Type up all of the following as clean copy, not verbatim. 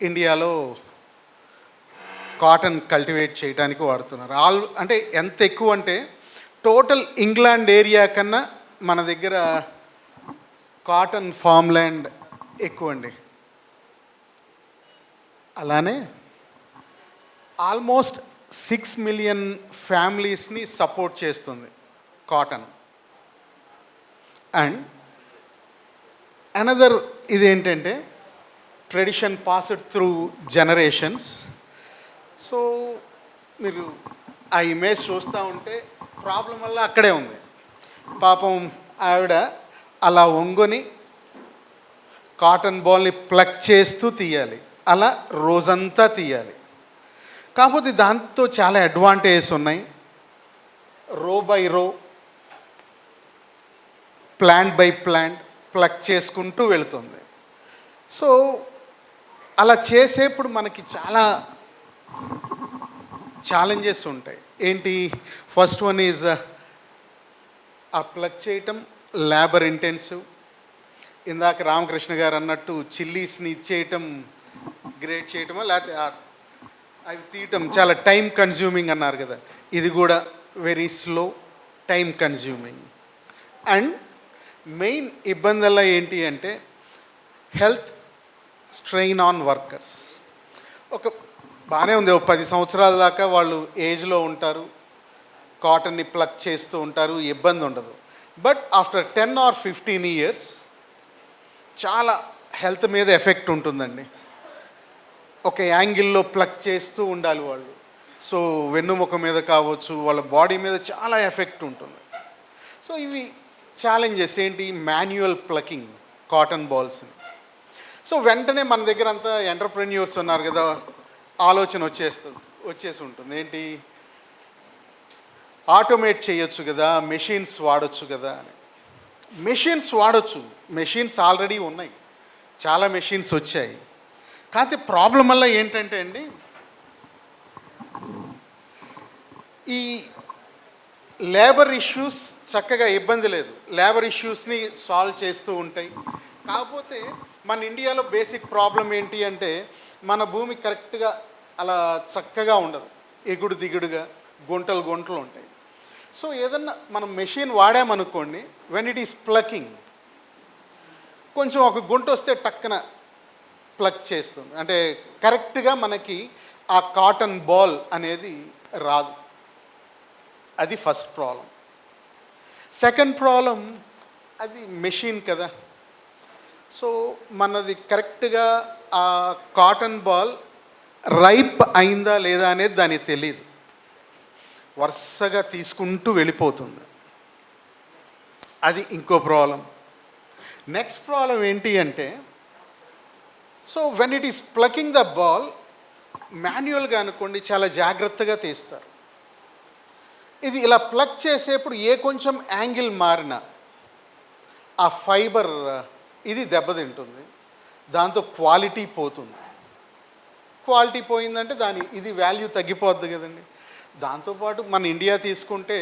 ఇండియాలో cotton cultivate చేయడానికి వాడుతున్నారు. అంటే ఎంత ఎక్కువ అంటే టోటల్ ఇంగ్లాండ్ ఏరియా కన్నా మన దగ్గర కాటన్ ఫామ్ ల్యాండ్ ఎక్కువ అండి. అలానే ఆల్మోస్ట్ 6 మిలియన్ ఫ్యామిలీస్ని సపోర్ట్ చేస్తుంది కాటన్. అండ్ అనదర్ ఇదేంటంటే tradition passed through generations. So మీరు ఆ ఇమేజ్ చూస్తూ ఉంటే ప్రాబ్లం వల్ల అక్కడే ఉంది. పాపం ఆవిడ అలా ఒంగొని కాటన్ బాల్ని ప్లగ్ చేస్తూ తీయాలి, అలా రోజంతా తీయాలి. కాకపోతే దాంతో చాలా అడ్వాంటేజెస్ ఉన్నాయి. రో by rho, plant by plant plug చేసుకుంటూ వెళుతుంది. సో అలా చేసేప్పుడు మనకి చాలా ఛాలెంజెస్ ఉంటాయి. ఏంటి? ఫస్ట్ వన్ ఈజ్ ఆ ప్లగ్ చేయటం లేబర్ ఇంటెన్సివ్. ఇందాక రామకృష్ణ గారు అన్నట్టు చిల్లీస్ని ఇచ్చేయటం, గ్రేట్ చేయటమో లేకపోతే అవి తీయటం చాలా టైం కన్జ్యూమింగ్ అన్నారు కదా, ఇది కూడా very slow, time consuming. And main ఇబ్బందుల్లో ఏంటి అంటే హెల్త్ స్ట్రెయిన్ ఆన్ వర్కర్స్. ఒక బాగానే ఉంది, 10 సంవత్సరాల దాకా వాళ్ళు ఏజ్లో ఉంటారు, కాటన్ని ప్లగ్ చేస్తూ ఉంటారు, ఇబ్బంది ఉండదు. బట్ ఆఫ్టర్ 10 or 15 years చాలా హెల్త్ మీద ఎఫెక్ట్ ఉంటుందండి. ఒక యాంగిల్లో ప్లగ్ చేస్తూ ఉండాలి వాళ్ళు. సో వెన్నుముక మీద కావచ్చు, వాళ్ళ బాడీ మీద చాలా ఎఫెక్ట్ ఉంటుంది. సో ఇవి ఛాలెంజెస్. ఏంటి? మాన్యువల్ ప్లకింగ్ కాటన్ బాల్స్ని. సో వెంటనే మన దగ్గర అంతా ఎంటర్ప్రెన్యూర్స్ ఉన్నారు కదా, ఆలోచన వచ్చేసి ఉంటుంది. ఏంటి? ఆటోమేట్ చేయొచ్చు కదా, మెషిన్స్ వాడచ్చు కదా అని. మెషిన్స్ వాడచ్చు, మెషిన్స్ ఆల్రెడీ ఉన్నాయి, చాలా మెషిన్స్ వచ్చాయి. కాకపోతే ప్రాబ్లం వల్ల ఏంటంటే అండి, ఈ లేబర్ ఇష్యూస్ చక్కగా ఇబ్బంది లేదు, లేబర్ ఇష్యూస్ని సాల్వ్ చేస్తూ ఉంటాయి. కాకపోతే మన ఇండియాలో బేసిక్ ప్రాబ్లం ఏంటి అంటే మన భూమి కరెక్ట్గా అలా చక్కగా ఉండదు, ఎగుడు దిగుడుగా గుంటలు గుంటలు ఉంటాయి. సో ఏదన్నా మనం మెషిన్ వాడామనుకోండి, వెన్ ఇట్ ఈస్ ప్లకింగ్ కొంచెం ఒక గుంట వస్తే టక్కన ప్లగ్ చేస్తుంది, అంటే కరెక్ట్గా మనకి ఆ కాటన్ బాల్ అనేది రాదు. అది ఫస్ట్ ప్రాబ్లం. సెకండ్ ప్రాబ్లం, అది మెషిన్ కదా. సో మనది కరెక్ట్గా ఆ కాటన్ బాల్ రైప్ అయిందా లేదా అనేది దానికి తెలియదు, వరుసగా తీసుకుంటూ వెళ్ళిపోతుంది. అది ఇంకో ప్రాబ్లం. నెక్స్ట్ ప్రాబ్లం ఏంటి అంటే, so when it is plucking the ball మాన్యువల్గా అనుకోండి చాలా జాగ్రత్తగా తీస్తారు. ఇది ఇలా ప్లగ్ చేసేప్పుడు ఏ కొంచెం యాంగిల్ మారినా ఆ ఫైబర్ ఇది దెబ్బతింటుంది, దాంతో క్వాలిటీ పోతుంది. క్వాలిటీ పోయిందంటే ఇది వాల్యూ తగ్గిపోద్ది కదండి. దాంతోపాటు మన ఇండియా తీసుకుంటే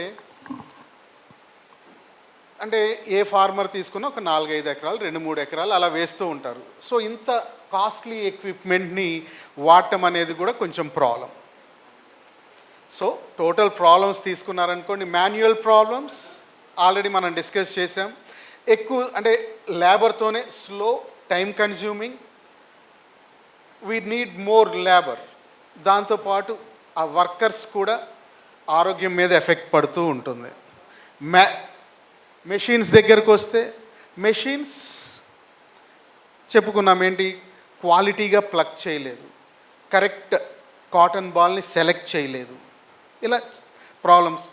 అంటే ఏ ఫార్మర్ తీసుకున్నా ఒక 4-5 ఎకరాలు 2-3 ఎకరాలు అలా వేస్తూ ఉంటారు. సో ఇంత కాస్ట్లీ ఎక్విప్మెంట్ని వాడటం అనేది కూడా కొంచెం ప్రాబ్లం. సో టోటల్ ప్రాబ్లమ్స్ తీసుకున్నారనుకోండి, మాన్యువల్ ప్రాబ్లమ్స్ ఆల్రెడీ మనం డిస్కస్ చేసాం. ఎక్కువ అంటే లేబర్తోనే slow, time consuming, we need more labour. దాంతోపాటు ఆ వర్కర్స్ కూడా ఆరోగ్యం మీద ఎఫెక్ట్ పడుతూ ఉంటుంది. మెషిన్స్ దగ్గరకు వస్తే మెషిన్స్ చెప్పుకున్నాం ఏంటి, క్వాలిటీగా ప్లగ్ చేయలేదు, కరెక్ట్ కాటన్ బాల్ని సెలెక్ట్ చేయలేదు, ఇలా problems,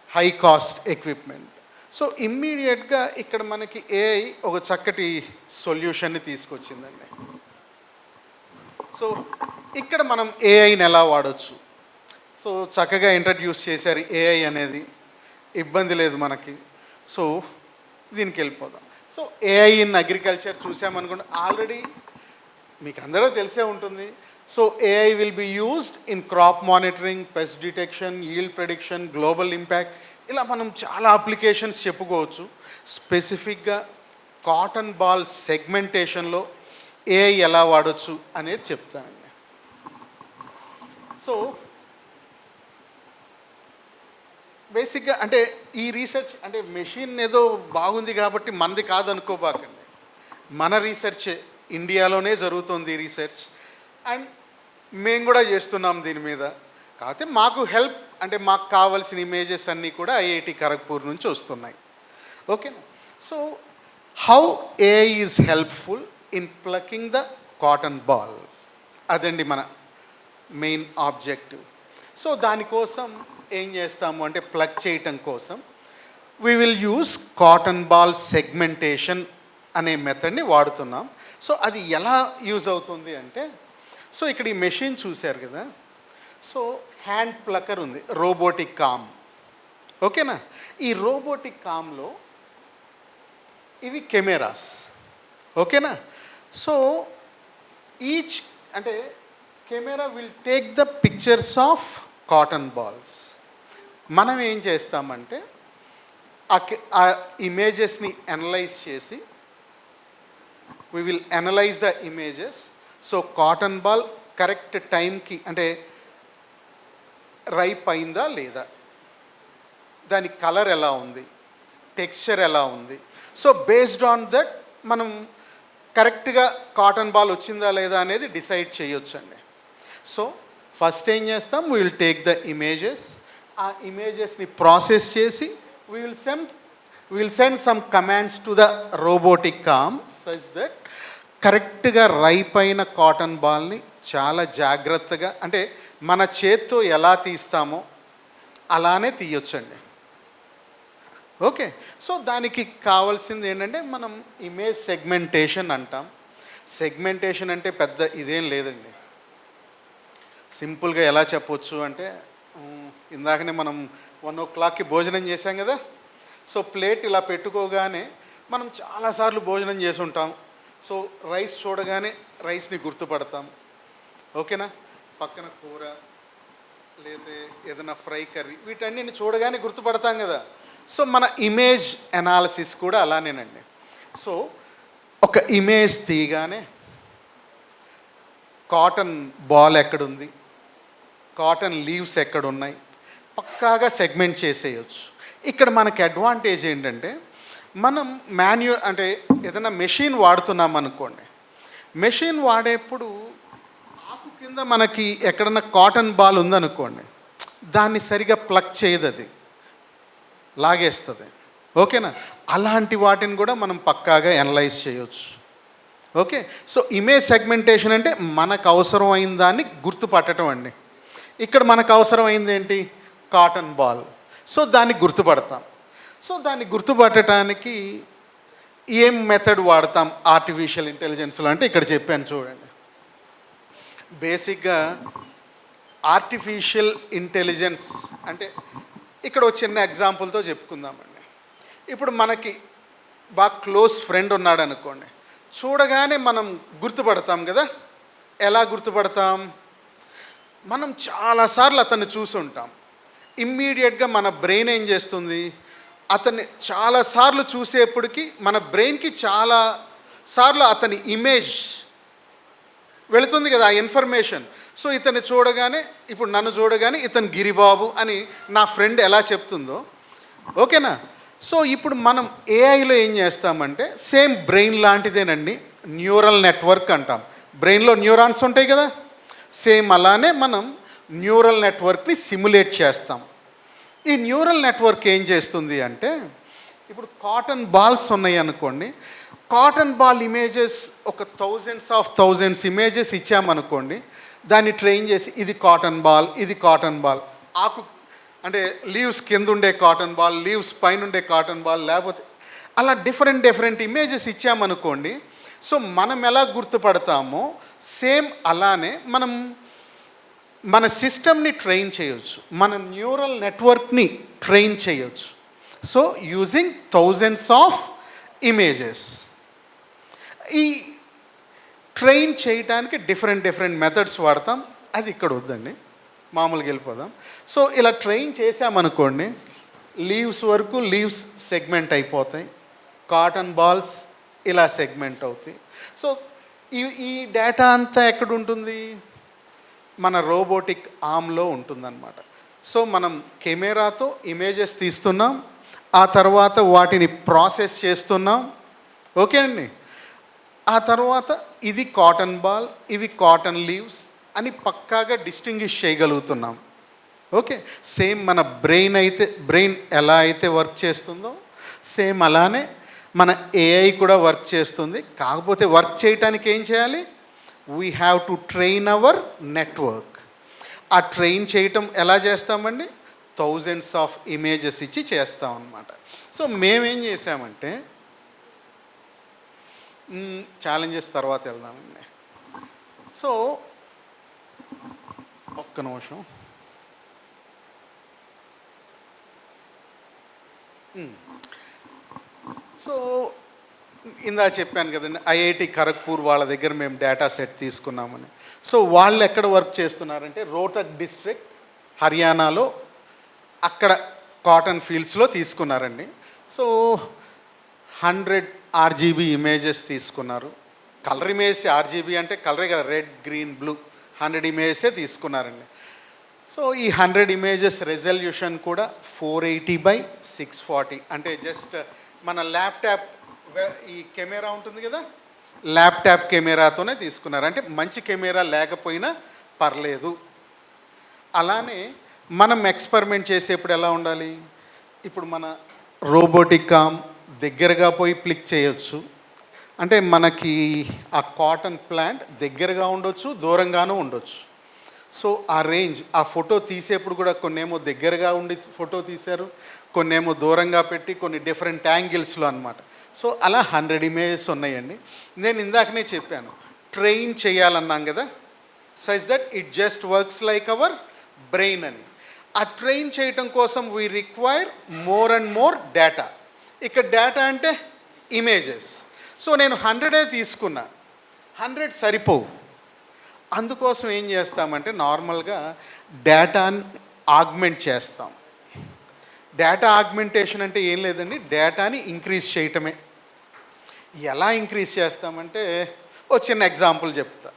high cost equipment. So ఇమ్మీడియట్గా ఇక్కడ మనకి ఏఐ ఒక చక్కటి సొల్యూషన్ని తీసుకొచ్చిందండి. సో ఇక్కడ మనం ఏఐని ఎలా వాడచ్చు? సో చక్కగా ఇంట్రడ్యూస్ చేశారు ఏఐ అనేది, ఇబ్బంది లేదు మనకి. సో దీనికి వెళ్ళిపోదాం. సో ఏఐ ఇన్ అగ్రికల్చర్ చూసామనుకోండి, ఆల్రెడీ మీకు అందరూ తెలిసే ఉంటుంది. So AI will be used in crop monitoring, pest detection, yield prediction, global impact, ఇలా మనం చాలా అప్లికేషన్స్ చెప్పుకోవచ్చు. స్పెసిఫిక్గా కాటన్ బాల్ సెగ్మెంటేషన్లో ఏఐ ఎలా వాడచ్చు అనేది చెప్తానండి. సో బేసిక్గా అంటే ఈ రీసెర్చ్ అంటే మెషిన్ ఏదో బాగుంది కాబట్టి మనది కాదనుకోబాకండి. మన రీసెర్చ్ ఇండియాలోనే జరుగుతుంది ఈ రీసెర్చ్, అండ్ మేము కూడా చేస్తున్నాం దీని మీద. కాకపోతే మాకు హెల్ప్ అంటే మాకు కావాల్సిన ఇమేజెస్ అన్నీ కూడా ఐఐటి ఖరగ్పూర్ నుంచి వస్తున్నాయి. ఓకేనా? So how AI is helpful in plucking the cotton ball, అదండి మన మెయిన్ ఆబ్జెక్టివ్. సో దానికోసం ఏం చేస్తాము అంటే ప్లగ్ చేయటం కోసం we will use cotton ball segmentation అనే మెథడ్ని వాడుతున్నాం. సో అది ఎలా యూజ్ అవుతుంది అంటే, సో ఇక్కడ ఈ మెషిన్ చూశారు కదా, సో హ్యాండ్ ప్లక్కర్ ఉంది, రోబోటిక్ కామ్. ఓకేనా? ఈ రోబోటిక్ కామ్లో ఇవి కెమెరాస్. ఓకేనా? సో ఈచ్ అంటే camera will take the pictures of cotton balls. మనం ఏం చేస్తామంటే ఆ ఇమేజెస్ని అనలైజ్ చేసి we will analyze the images. So cotton ball correct టైంకి అంటే రైప్ అయిందా లేదా, దాని కలర్ ఎలా ఉంది, టెక్స్చర్ ఎలా ఉంది. సో బేస్డ్ ఆన్ దట్ మనం కరెక్ట్గా కాటన్ బాల్ వచ్చిందా లేదా అనేది డిసైడ్ చేయొచ్చండి. సో ఫస్ట్ ఏం చేస్తాం, we will take the images. ఆ ఇమేజెస్ని ప్రాసెస్ చేసి we will send some commands to the robotic arm such that కరెక్ట్గా రైప్ అయిన కాటన్ బాల్ని చాలా జాగ్రత్తగా అంటే మన చేత్తో ఎలా తీస్తామో అలానే తీయొచ్చండి. ఓకే? సో దానికి కావాల్సింది ఏంటంటే మనం ఇమేజ్ సెగ్మెంటేషన్ అంటాం. సెగ్మెంటేషన్ అంటే పెద్ద ఇదేం లేదండి. సింపుల్గా ఎలా చెప్పొచ్చు అంటే, ఇందాకనే మనం 1 o'clockకి భోజనం చేసాం కదా. సో ప్లేట్ ఇలా పెట్టుకోగానే మనం చాలాసార్లు భోజనం చేసి ఉంటాం. సో రైస్ చూడగానే రైస్ని గుర్తుపడతాం. ఓకేనా? పక్కన కూర లేదా ఏదైనా ఫ్రై కర్రీ వీటన్నిటిని చూడగానే గుర్తుపడతాం కదా. సో మన ఇమేజ్ అనాలిసిస్ కూడా అలానేనండి. సో ఒక ఇమేజ్ తీయగానే కాటన్ బాల్ ఎక్కడుంది, కాటన్ లీవ్స్ ఎక్కడున్నాయి పక్కాగా సెగ్మెంట్ చేసేయచ్చు. ఇక్కడ మనకి అడ్వాంటేజ్ ఏంటంటే, మనం అంటే ఏదైనా మెషిన్ వాడుతున్నాం అనుకోండి, మెషిన్ వాడేప్పుడు ఆకు కింద మనకి ఎక్కడన్నా కాటన్ బాల్ ఉందనుకోండి, దాన్ని సరిగా ప్లగ్ చేయదు, అది లాగేస్తుంది. ఓకేనా? అలాంటి వాటిని కూడా మనం పక్కాగా అనలైజ్ చేయొచ్చు. ఓకే? సో ఇమేజ్ సెగ్మెంటేషన్ అంటే మనకు అవసరమైన దాన్ని గుర్తుపట్టడం అండి. ఇక్కడ మనకు అవసరమైంది ఏంటి, కాటన్ బాల్. సో దాన్ని గుర్తుపడతాం. సో దాన్ని గుర్తుపట్టడానికి ఏం మెథడ్ వాడతాం ఆర్టిఫిషియల్ ఇంటెలిజెన్స్లో అంటే ఇక్కడ చెప్పాను చూడండి. బేసిక్గా ఆర్టిఫిషియల్ ఇంటెలిజెన్స్ అంటే ఇక్కడ ఒక చిన్న ఎగ్జాంపుల్తో చెప్పుకుందామండి. ఇప్పుడు మనకి బాగా క్లోజ్ ఫ్రెండ్ ఉన్నాడు అనుకోండి, చూడగానే మనం గుర్తుపడతాం కదా. ఎలా గుర్తుపడతాం, మనం చాలాసార్లు అతన్ని చూసుంటాం. ఇమ్మీడియట్గా మన బ్రెయిన్ ఏం చేస్తుంది, అతన్ని చాలాసార్లు చూసేప్పటికి మన బ్రెయిన్కి చాలాసార్లు అతని ఇమేజ్ వెళుతుంది కదా, ఆ ఇన్ఫర్మేషన్. సో ఇతన్ని చూడగానే, ఇప్పుడు నన్ను చూడగానే ఇతను గిరిబాబు అని నా ఫ్రెండ్ ఎలా చెప్తుందో, ఓకేనా. సో ఇప్పుడు మనం ఏఐలో ఏం చేస్తామంటే సేమ్ బ్రెయిన్ లాంటిదేనండి, న్యూరల్ నెట్వర్క్ అంటాం. బ్రెయిన్లో న్యూరాన్స్ ఉంటాయి కదా, సేమ్ అలానే మనం న్యూరల్ నెట్వర్క్ని సిమ్యులేట్ చేస్తాం. ఈ న్యూరల్ నెట్వర్క్ ఏం చేస్తుంది అంటే, ఇప్పుడు కాటన్ బాల్స్ ఉన్నాయి అనుకోండి, కాటన్ బాల్ ఇమేజెస్ ఒక థౌజండ్స్ ఇమేజెస్ ఇచ్చామనుకోండి, దాన్ని ట్రైన్ చేసి ఇది కాటన్ బాల్, ఇది కాటన్ బాల్, ఆకు అంటే లీవ్స్ కింద ఉండే కాటన్ బాల్, లీవ్స్ పైన ఉండే కాటన్ బాల్, లేకపోతే అలా డిఫరెంట్ ఇమేజెస్ ఇచ్చామనుకోండి. సో మనం ఎలా గుర్తుపడతామో సేమ్ అలానే మనం మన సిస్టమ్ని ట్రైన్ చేయొచ్చు, మన న్యూరల్ నెట్వర్క్ని ట్రైన్ చేయొచ్చు. So using thousands of images. ఈ ట్రైన్ చేయటానికి డిఫరెంట్ మెథడ్స్ వాడతాం. అది ఇక్కడ వద్దండి, మామూలుగా వెళ్ళిపోదాం. సో ఇలా ట్రైన్ చేసామనుకోండి, లీవ్స్ వరకు లీవ్స్ సెగ్మెంట్ అయిపోతాయి, కాటన్ బాల్స్ ఇలా సెగ్మెంట్ అవుతాయి. సో ఈ డేటా అంతా ఎక్కడ ఉంటుంది? మన రోబోటిక్ ఆర్మ్లో ఉంటుందన్నమాట. సో మనం కెమెరాతో ఇమేజెస్ తీస్తున్నాం, ఆ తర్వాత వాటిని ప్రాసెస్ చేస్తున్నాం. ఓకే అండి. ఆ తర్వాత ఇది కాటన్ బాల్, ఇవి కాటన్ లీవ్స్ అని పక్కాగా డిస్టింగ్విష్ చేయగలుగుతున్నాం. ఓకే. సేమ్ మన బ్రెయిన్ ఎలా అయితే వర్క్ చేస్తుందో సేమ్ అలానే మన ఏఐ కూడా వర్క్ చేస్తుంది. కాకపోతే వర్క్ చేయడానికి ఏం చేయాలి? We have to train our network. ఆ ట్రైన్ చేయటం ఎలా చేస్తామండి? థౌజండ్స్ ఆఫ్ ఇమేజెస్ ఇచ్చి చేస్తాం అన్నమాట. సో మేమేం చేసామంటే ఛాలెంజెస్ తర్వాత వెళ్దామండి. సో ఒక్క నిమిషం. సో ఇందా చెప్పాను కదండి, ఐఐటి ఖరగ్పూర్ వాళ్ళ దగ్గర మేము డేటా సెట్ తీసుకున్నామని. సో వాళ్ళు ఎక్కడ వర్క్ చేస్తున్నారంటే రోహ్తక్ డిస్ట్రిక్ట్, హర్యానాలో, అక్కడ కాటన్ ఫీల్డ్స్లో తీసుకున్నారండి. సో 100 RGB ఇమేజెస్ తీసుకున్నారు. కలర్ ఇమేజ్ RGB అంటే కలరే కదా, రెడ్, గ్రీన్, బ్లూ, 100 ఇమేజెసే తీసుకున్నారండి. సో ఈ 100 ఇమేజెస్ రెజల్యూషన్ కూడా 480x640, అంటే జస్ట్ మన ల్యాప్టాప్ ఈ కెమెరా ఉంటుంది కదా, ల్యాప్టాప్ కెమెరాతోనే తీసుకున్నారు. అంటే మంచి కెమెరా లేకపోయినా పర్లేదు. అలానే మనం ఎక్స్పెరిమెంట్ చేసేప్పుడు ఎలా ఉండాలి? ఇప్పుడు మన రోబోటిక్ ఆర్మ్ దగ్గరగా పోయి క్లిక్ చేయొచ్చు. అంటే మనకి ఆ కాటన్ ప్లాంట్ దగ్గరగా ఉండొచ్చు, దూరంగానూ ఉండొచ్చు. సో ఆ రేంజ్, ఆ ఫోటో తీసేప్పుడు కూడా కొన్నేమో దగ్గరగా ఉండి ఫోటో తీశారు, కొన్నేమో దూరంగా పెట్టి, కొన్ని డిఫరెంట్ యాంగిల్స్లో అనమాట. సో అలా 100 ఇమేజెస్ ఉన్నాయండి. నేను ఇందాకనే చెప్పాను, ట్రైన్ చేయాలన్నాం కదా, such that it just works like our brain అని. ఆ ట్రైన్ చేయటం కోసం we require more and more data. ఇక్కడ డేటా అంటే ఇమేజెస్. సో నేను 100 తీసుకున్నా, 100 సరిపోవు. అందుకోసం ఏం చేస్తామంటే నార్మల్గా డేటాని ఆగ్మెంట్ చేస్తాం. డేటా ఆగ్మెంటేషన్ అంటే ఏం లేదండి, డేటాని ఇంక్రీజ్ చేయటమే. ఎలా ఇంక్రీజ్ చేస్తామంటే ఓ చిన్న ఎగ్జాంపుల్ చెప్తా,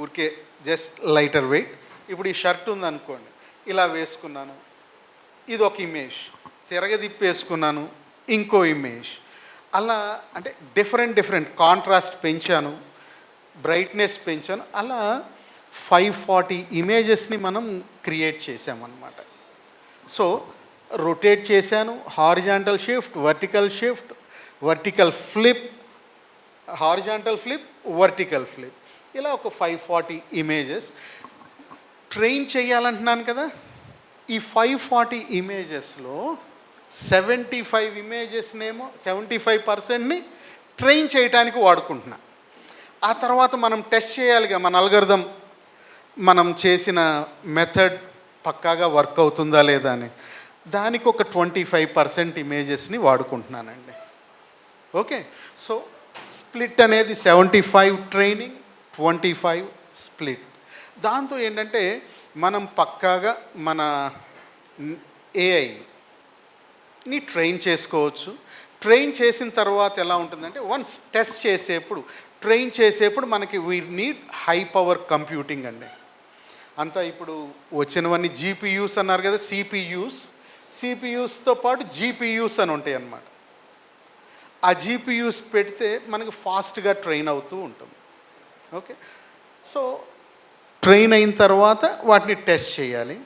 ఊరికే జస్ట్ లైటర్ వెయిట్. ఇప్పుడు ఈ షర్ట్ ఉందనుకోండి, ఇలా వేసుకున్నాను, ఇది ఒక ఇమేజ్. తిరగదిప్పేసుకున్నాను, ఇంకో ఇమేజ్. అలా అంటే డిఫరెంట్ కాంట్రాస్ట్ పెంచాను, బ్రైట్నెస్ పెంచాను. అలా 540 ఇమేజెస్ని మనం క్రియేట్ చేసామన్నమాట. సో రొటేట్ చేశాను, horizontal shift, vertical flip, horizontal flip, vertical flip, ఇలా ఒక 540 ఇమేజెస్ ట్రైన్ చేయాలంటున్నాను కదా. ఈ 540 ఇమేజెస్లో 75 ఇమేజెస్నేమో 75%ని ట్రైన్ చేయడానికి వాడుకుంటున్నా. ఆ తర్వాత మనం టెస్ట్ చేయాలిగా, మన అల్గోరిథం, మనం చేసిన మెథడ్ పక్కాగా వర్క్ అవుతుందా లేదా అని. దానికి ఒక 25% ఇమేజెస్ని వాడుకుంటున్నానండి. ఓకే. సో స్ప్లిట్ అనేది 75 ట్రైనింగ్, 25 స్ప్లిట్. దాంతో ఏంటంటే మనం పక్కాగా మన ఏఐని ట్రైన్ చేసుకోవచ్చు. ట్రైన్ చేసిన తర్వాత ఎలా ఉంటుందంటే వన్స్ టెస్ట్ చేసేప్పుడు, ట్రైన్ చేసేప్పుడు మనకి we need high power computing అండి. అంతా ఇప్పుడు వచ్చినవన్నీ జీపీయూస్ అన్నారు కదా, సిపియూస్తో పాటు జీపీయూస్ అని ఉంటాయి అన్నమాట. ఆ జీపీయూస్ పెడితే మనకి ఫాస్ట్గా ట్రైన్ అవుతూ ఉంటుంది. ఓకే. సో ట్రైన్ అయిన తర్వాత వాటిని టెస్ట్ చేయాలి.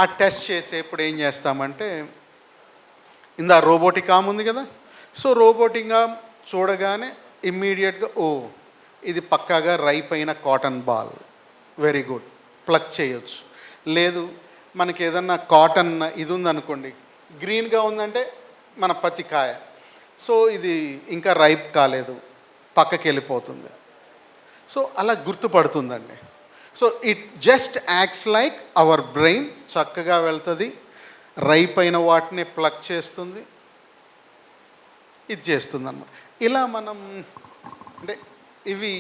ఆ టెస్ట్ చేసేప్పుడు ఏం చేస్తామంటే, ఇందా రోబోటిక్ ఆర్మ్ ఉంది కదా, సో రోబోటిక్ ఆర్మ్ చూడగానే ఇమ్మీడియట్గా ఇది పక్కాగా రైప్ అయిన cotton ball, very good, plug చేయొచ్చు. లేదు మనకి ఏదన్నా కాటన్ ఇది ఉందనుకోండి, గ్రీన్గా ఉందంటే మన పత్తి కాయ, సో ఇది ఇంకా రైప్ కాలేదు, పక్కకి వెళ్ళిపోతుంది. సో అలా గుర్తుపడుతుందండి. So it just acts like our brain, చక్కగా వెళ్తుంది, రైప్ అయిన వాటిని ప్లగ్ చేస్తుంది, ఇది చేస్తుంది అన్నమాట. ఇలా మనం అంటే ఇవి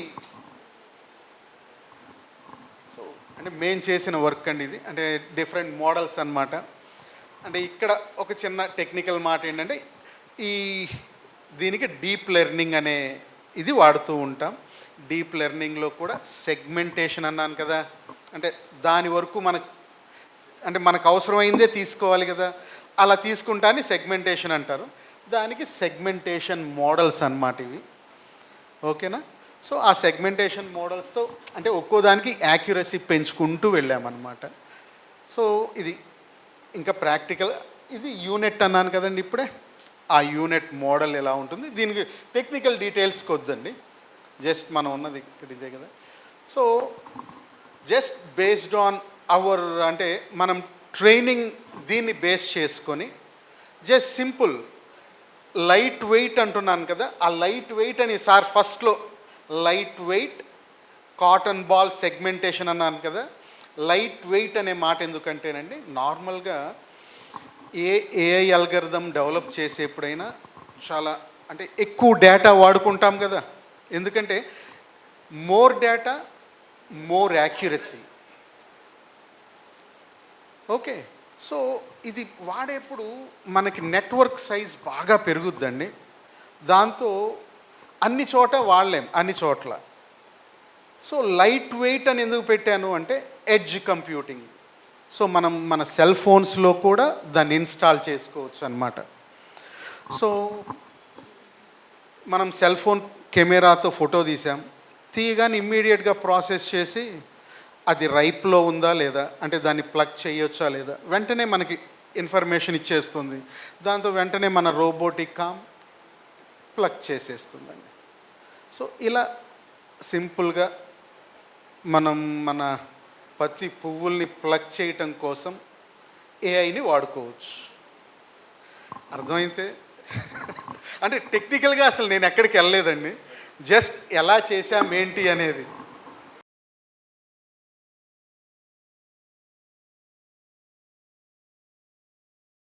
సో అంటే మేము చేసిన వర్క్ అండి ఇది. అంటే డిఫరెంట్ మోడల్స్ అన్నమాట. అంటే ఇక్కడ ఒక చిన్న టెక్నికల్ మాట ఏంటంటే, దీనికి డీప్ లెర్నింగ్ అనే ఇది వాడుతూ ఉంటాం. డీప్ లెర్నింగ్లో కూడా సెగ్మెంటేషన్ అన్నాను కదా, అంటే దాని వరకు మనకు అవసరమైందే తీసుకోవాలి కదా, అలా తీసుకుంటాని సెగ్మెంటేషన్ అంటారు. దానికి సెగ్మెంటేషన్ మోడల్స్ అన్నమాట ఇవి. ఓకేనా? సో ఆ సెగ్మెంటేషన్ మోడల్స్తో అంటే ఒక్కో దానికి యాక్యురసీ పెంచుకుంటూ వెళ్ళామన్నమాట. సో ఇది ఇంకా ప్రాక్టికల్, ఇది యూనిట్ అన్నాను కదండి ఇప్పుడే, ఆ యూనిట్ మోడల్ ఎలా ఉంటుంది, దీనికి టెక్నికల్ డీటెయిల్స్కి వద్దండి, జస్ట్ మనం ఉన్నది ఇక్కడ ఇదే కదా. So just based on hour అంటే మనం ట్రైనింగ్ దీన్ని బేస్ చేసుకొని జస్ట్ సింపుల్ లైట్ వెయిట్ అంటున్నాను కదా, ఆ లైట్ వెయిట్ అని సార్ ఫస్ట్లో light weight cotton ball segmentation అన్నాను కదా. లైట్ వెయిట్ అనే మాట ఎందుకంటేనండి, నార్మల్గా ఏఐ అల్గరిథం డెవలప్ చేసేప్పుడైనా చాలా అంటే ఎక్కువ డేటా వాడుకుంటాం కదా, ఎందుకంటే more data more accuracy. Okay, so ఇది వాడేప్పుడు మనకి నెట్వర్క్ సైజ్ బాగా పెరుగుద్దండి, దాంతో అన్ని చోట వాడలేం అన్ని చోట్ల. సో లైట్ వెయిట్ అని ఎందుకు పెట్టాను అంటే ఎడ్జ్ కంప్యూటింగ్. సో మనం మన సెల్ ఫోన్స్లో కూడా దాన్ని ఇన్స్టాల్ చేసుకోవచ్చు అన్నమాట. సో మనం సెల్ ఫోన్ కెమెరాతో ఫోటో తీయగానే ఇమ్మీడియట్గా ప్రాసెస్ చేసి అది రైప్లో ఉందా లేదా, అంటే దాన్ని ప్లగ్ చేయొచ్చా లేదా, వెంటనే మనకి ఇన్ఫర్మేషన్ ఇచ్చేస్తుంది. దాంతో వెంటనే మన రోబోటిక్ కామ్ ప్లగ్ చేసేస్తుందండి. సో ఇలా సింపుల్గా మనం మన పత్తి పువ్వుల్ని ప్లగ్ చేయటం కోసం ఏఐని వాడుకోవచ్చు. అర్థమైతే అంటే టెక్నికల్గా అసలు నేను ఎక్కడికి వెళ్ళలేదండి, జస్ట్ ఎలా చేసామేంటి అనేది.